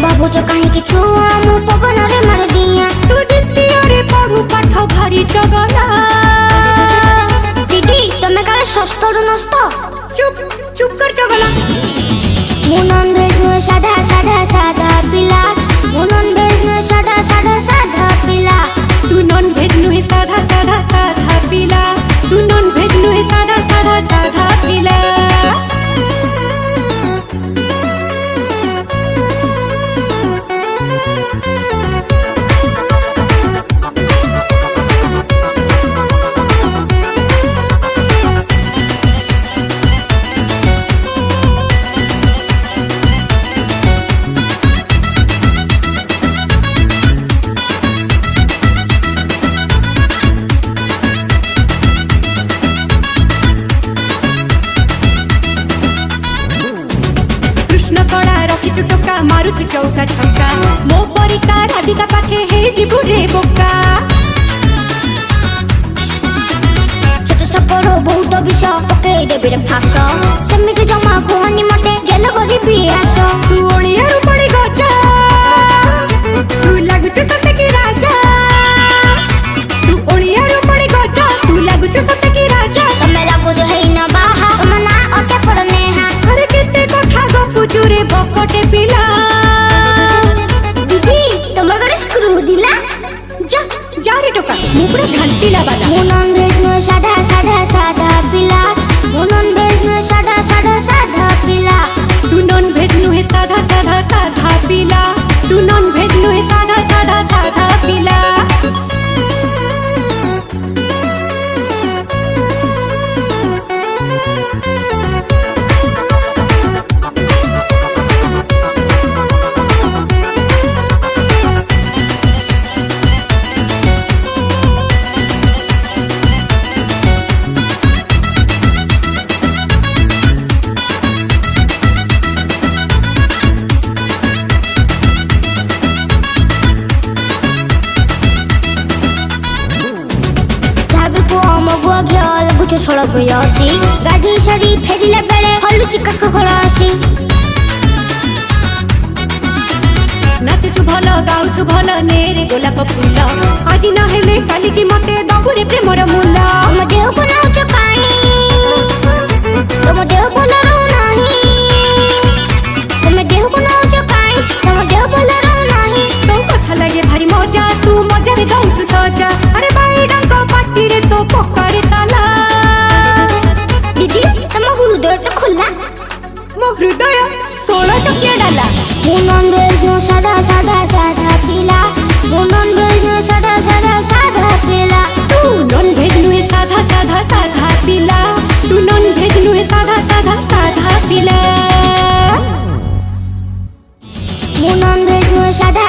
बाबू जो कहीं कि छुआ मु पवन रे मार दिया तू द्वितीय रे पढ़ू पाठ भारी चगला दीदी तमे काले षष्ठ रु नष्ट चुप चुप कर चगला मु नॉन वेज में साधा साधा साधा पिला मु नॉन वेज में साधा साधा साधा पिला तू नॉन वेज नुहे साधा साधा साधा पिला तू नॉन वेज नुहे साधा साधा साधा पिला मारुचु चौका छक्का मो परिका राधिका पाखे हे जीवु रे बोका छोट सपरो बहुत विष पके देबे रे फास सेमिति जमा कोहनी मते गेल गरी पियास तू ओलिया रु पड़ी गजा तू लागुचु सते की राजा तू ओलिया रु पड़ी गजा तू लागुचु सते की राजा तमे लागो जो है न बाहा तुम ना अटे पड़ने हा अरे केते कथा गपुचु रे बकटे पिला दिला जा जा रे टोका मुपुरा घंटीला वाला मु नॉन वेज में साधा साधा साधा पिला मु नॉन वेज में साधा साधा साधा पिला तू नॉन वेज नुहे साधा साधा साधा पिला तू नॉन वेज नुहे साधा साधा साधा पिला छोड़ बयासी गाधी सारी फेरिला बेले हलुची काक खलासी नाचुछु भल गाउछु भल नेरे गोलाप फूल आज न हेले काली की मते दबुरे प्रेमर मूल हम देह को नाच काई तुम देह को लरो नाही तुम देह को नाच काई तुम देह को लरो नाही तो कथा लगे भारी मजा तू मजा रे गाउछु सजा अरे बाई डंको पाटी रे तो पकड़े ताला दीदी तुम हृदय तो खुला मो हृदय 16 चकिया डाला मु नॉन वेज में साधा साधा साधा पिला मु नॉन वेज में साधा साधा साधा पिला तू नॉन वेज नुहे साधा साधा साधा पिला तू नॉन वेज नुहे साधा साधा साधा पिला मु नॉन वेज में साधा